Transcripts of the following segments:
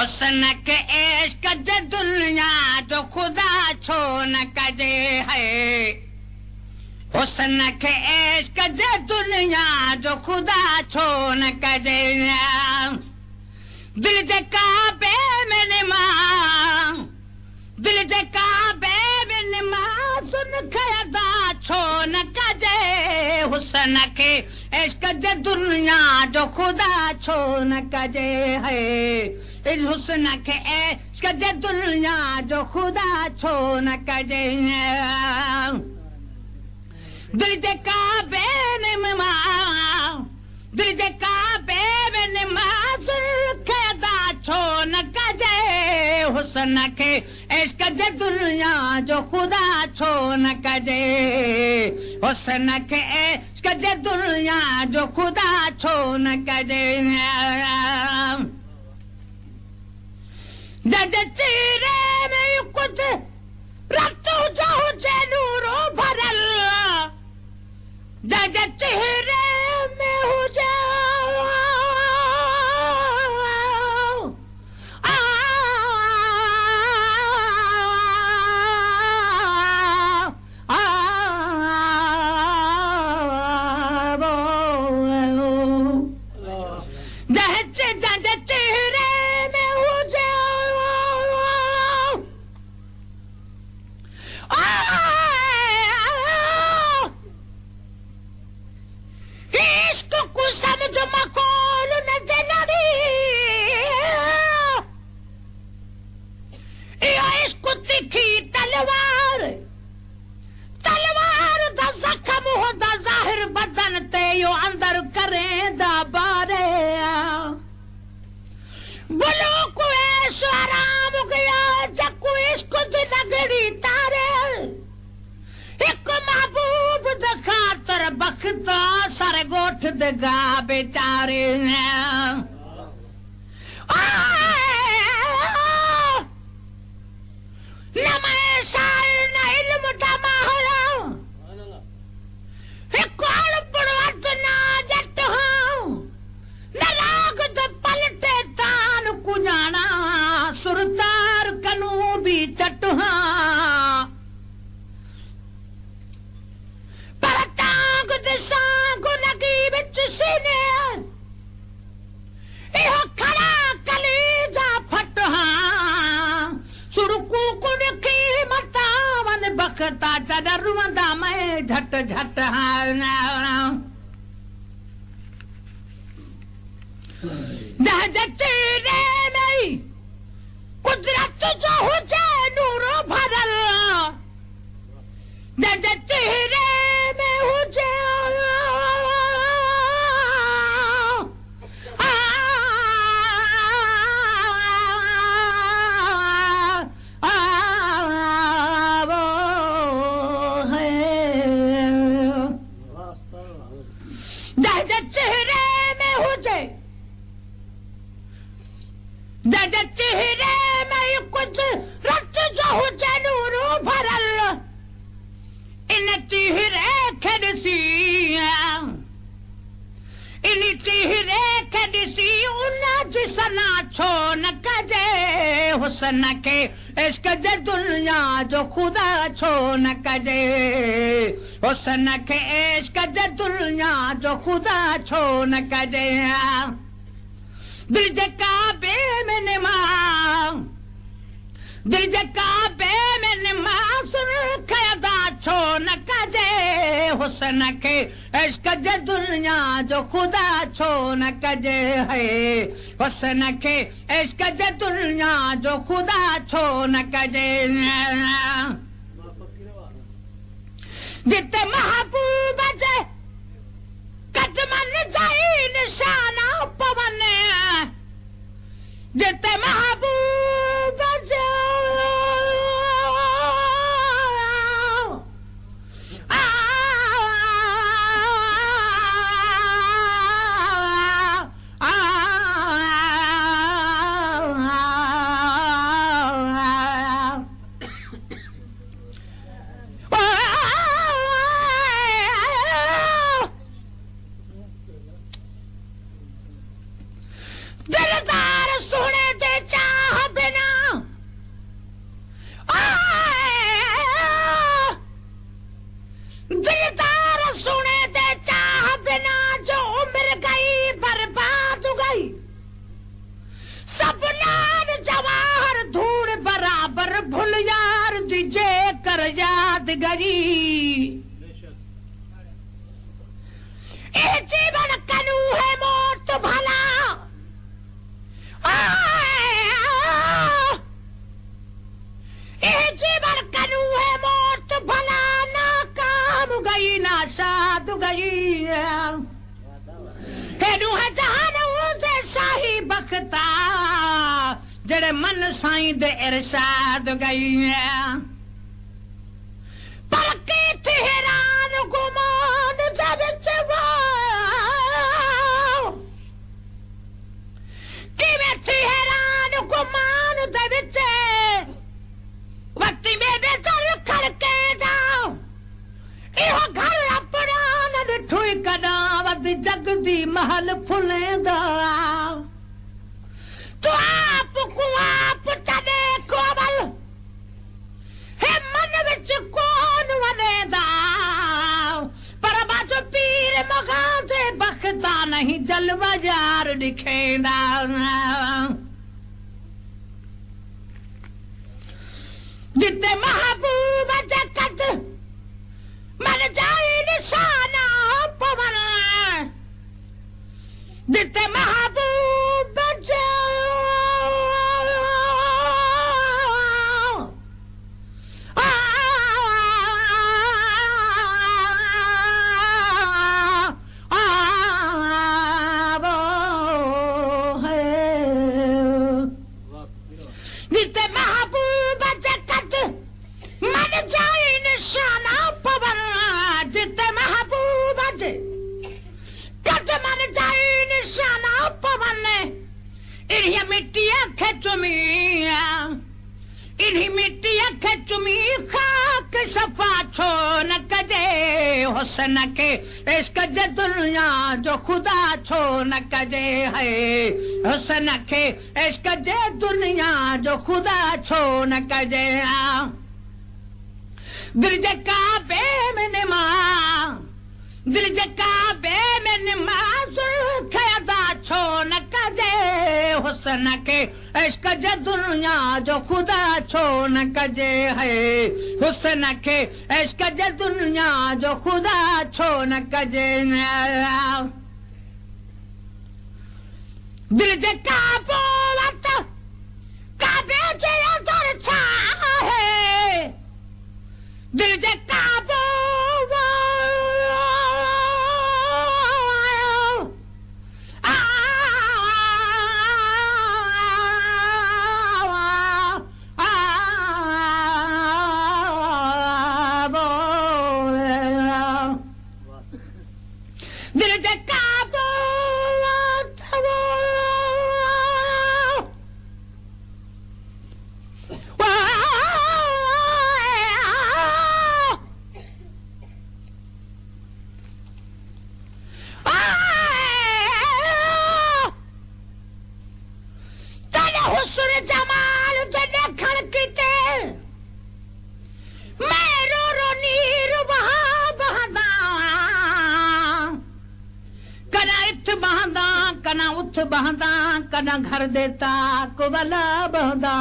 हुस्न के इश्क जे दुनिया जो खुदा छो न कजे है हुस्न के इश्क जे दुनिया जो खुदा छो न कजे दिल जे काबे में निमाज़ दिल जे काबे में निमाज़ सुन खदा छो न कजे हुस्न के इश्क जे दुनिया जो खुदा छो न कजे है इस हुस्न के इश्क जे दुनिया जो खुदा छो न कजे दिल जे काबे में निमाज़ दिल जे काबे में निमाज़ खदा छो न कजे हुस्न के इश्क जे दुनिया जो खुदा छो न कजे हुस्न के इश्क जे दुनिया जो खुदा छो न कजे जज चेहरे में कुछ रत जो नूरो भरल जज चेहरे में हो दगा बेचारे झट झट चेहरे में कुदरत जो हुजे नूरो भरल चेहरे में हुजे चेहरे में कुछ रत जो हुजे नूरो भरल इन चेहरे खेॾसी इन चेहरे खेॾसी उन जी सना छो न कजे हुस्न के इश्क जे दुनिया जो खुदा छो न कजे हुस्न के इश्क जे दुनिया जो खुदा छो न कजे दिल जे काबे में निमाज़ दिल जे काबे में निमाज़ खदा छो न कजे हुस्न के इश्क जे दुनिया जो खुदा छो न कजे है हुस्न के इश्क जे दुनिया जो खुदा छो न कजे जिते महबूब जे कजमन जाई निशाना पवन जिते महबूब जो देता जड़े मन साईं दे इरशाद गई है पर की हैरान गुमान दे विच किवें थी हैरान गुमान दे विच वक्ती मेरे दर खड़के जाओ इहो घर अपना न ॾिठोई कदा वद जग दी महल फुलेंदा तू आप को आप तने कोमल हे मन विच कौन वलेंदा पर बाजो पीर मगा दे बखता नहीं जलवा यार दिखेंदा जिते महबूब जगत मन जाए निशाना पवन जिते महबूब जिते महबूब जगत मन जाए निशाना पवन जिते महबूब जगत मन जाए निशाना पवन इन्हीं मिट्टी खेचुमी इन्हीं मिट्टी खेचुमी खाक सफा छो न कजे हुसन के इश्क जे दुनिया जो खुदा छो न कजे है हुसन के इश्क जे दुनिया जो खुदा छो न कजे दिल जे काबे में नमा दिल जे काबे में नमाज खदा छो न कजे हुसन के इश्क जे दुनिया जो खुदा छो न कजे है हुसन के इश्क जे दुनिया जो खुदा छो न कजे दिल जे काबो वत काबे जे अंदर छा है दिल जे काबो दिल जे काबो कना उठ बहदा कना घर देता कुबला बहदा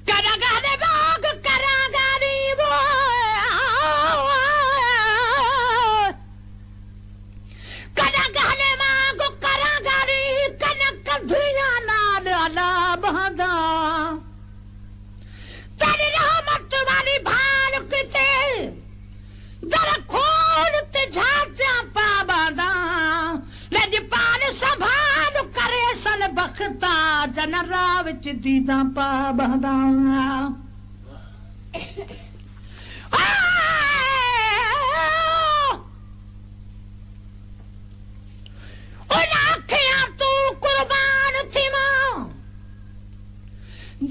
कना गाने बाग करा गानी वो कना गाने बाग करा गानी कना कधिया नाद अला बहदा तेरी रहमत वाली भाल किते जरा खोल ते झांचा पा बहदा संभाल करे सन बखता जनरा विच दीदा पा बहदा आखियां तू कुर्बान थी मां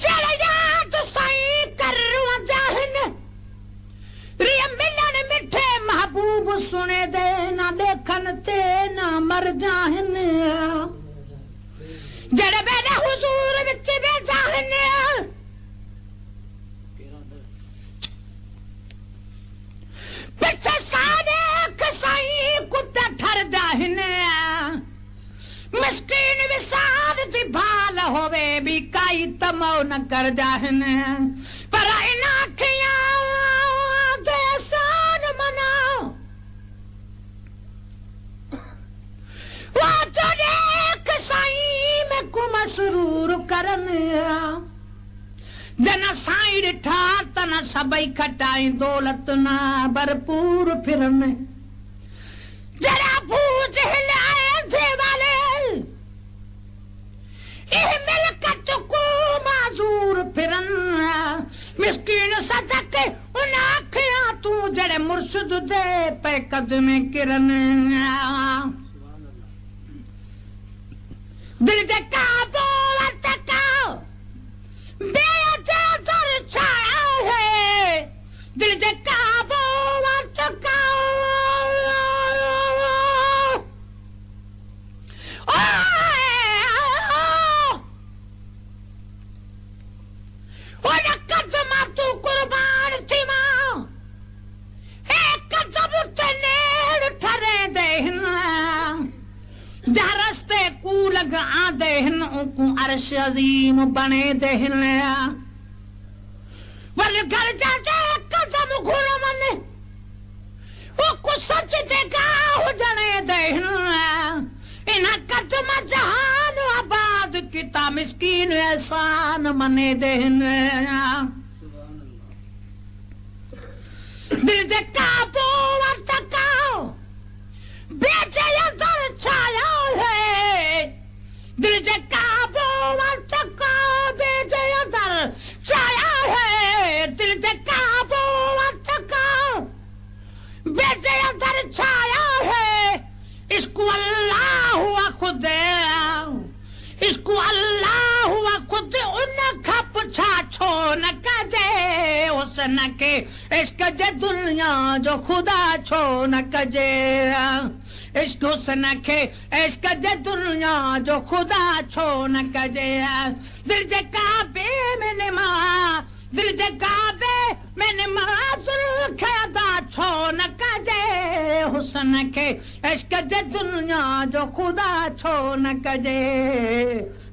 जल जा तू सही कर जाहिन रिया मिलन मिठे महबूब सुने दे ना देखन ते ना मर जाहिन जड़े बेने हुजूर विच बे जाहिन पिछे सादे कसाई कुत्ता ठर जाहिन मिस्कीन विसाद दी भाल होवे भी काई तमो न कर जाहिन पर इन आखियां दे सान मनाओ साईं में को मसरूर करन जना साईं ॾिठा तना सबई खटाई दौलत ना भरपूर फिरन जरा पूछ हिलाए थे वाले मिस्कीन सजक उन आखियां तू जड़े मुर्शिद दे पे कदमे किरन दिल दे काबू वरतका बेअजर छाया है दिल दे काबू वरतका आदे हिन अर्श अजीम बने दे हिन वल घर जा कदम घुर मन ओ को सच दे गाह जने दे हिन इन कदम जहान आबाद किता मिस्कीन एहसान मने दे हिन दिल दे काबू वरतकाओ बेचे अंदर छाया है दिल दे काबू वरतका बेचे अंदर छाया है दिल दे काबू वरतका बेचे अंदर छाया है इसको अल्लाह हुआ खुद इसको अल्लाह हुआ खुद उनका पुछा छो न कजे हुसन के इश्क जे दुनिया जो खुदा छो न कजे इश्क हुसन के इश्क जे दुनिया जो खुदा छो न कजे दिल दे काबे मैंने मां दिल दे काबे मैंने माजुल खदा छो न कजे हुसन के इश्क जे दुनिया जो खुदा छो न कजे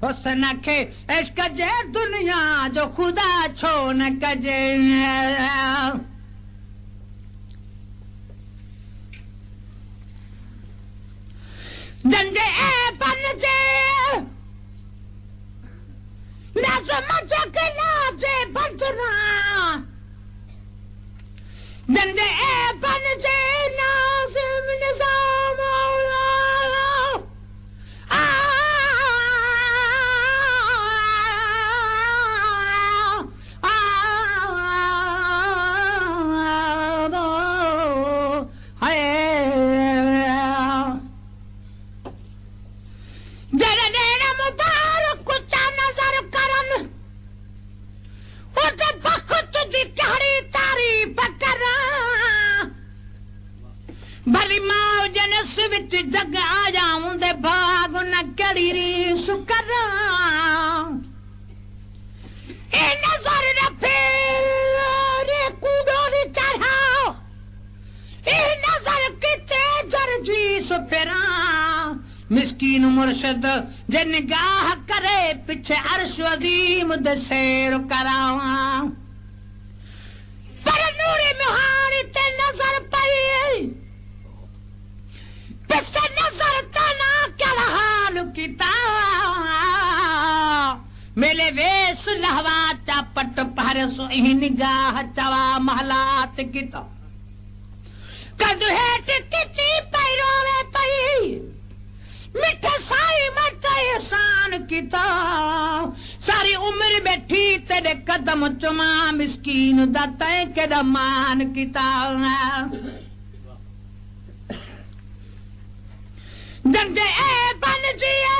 हुसन के इश्क जे दुनिया जो खुदा छो न कजे जंजे ए बनजे नज़म जगला जे बदरा जंजे ए बनजे नाज़िम निज़ाम भली मां जनस विच जग आया उंदे भाग न कड़ी री सुकरा ए नजर रफे रे कुडोरी चढ़ाओ ए नजर किते जरजी सुपरा मिस्कीन मुर्शिद जे निगाह करे पीछे अर्श अजीम दे सैर करावा पर नूरे मुहारी ते नजर पई पिसे नजर तना क्या हाल किता मेले वेस लहवा चापट पर सो निगाह चवा महलात किता कद हेट किती पैरोवे पई मिठे साई मचा एहसान किता सारी उम्र बैठी तेरे कदम चुमा मिस्कीन दा तै केदा मान किता जंजे ए बनजिए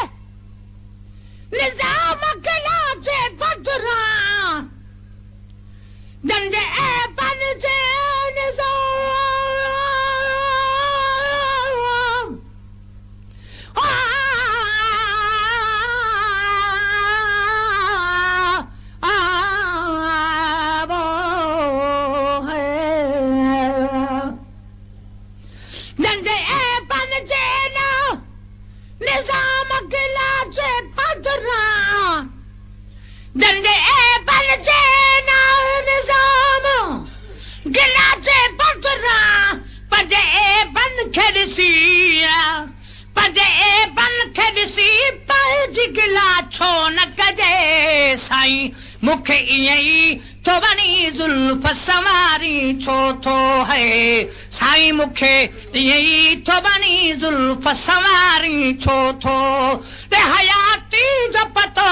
निजाम गला जे बदरा जंजे ए बनजे निजाम जंजे ए बनजे ना निजाम गिलाचे बदरा पंजे ए बन खेड़सिया पंजे ए बन खेड़सी पंज गिला छो न कजे साईं मुखे इयई तो बनी जुल्फ सवारी छो तो है साईं मुखे इयई तो बनी जुल्फ सवारी छो तो ते हयाती जो पतो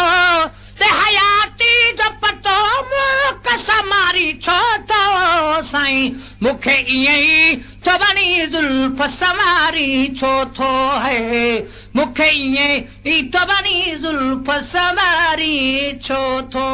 ते हयाती जो पतो मुक समारी छो तो साईं मूंखे ईअं ई तबनी जुल्फ समारी छो थो है मूंखे ईअं ई तबनी जुल्फ समारी छो थो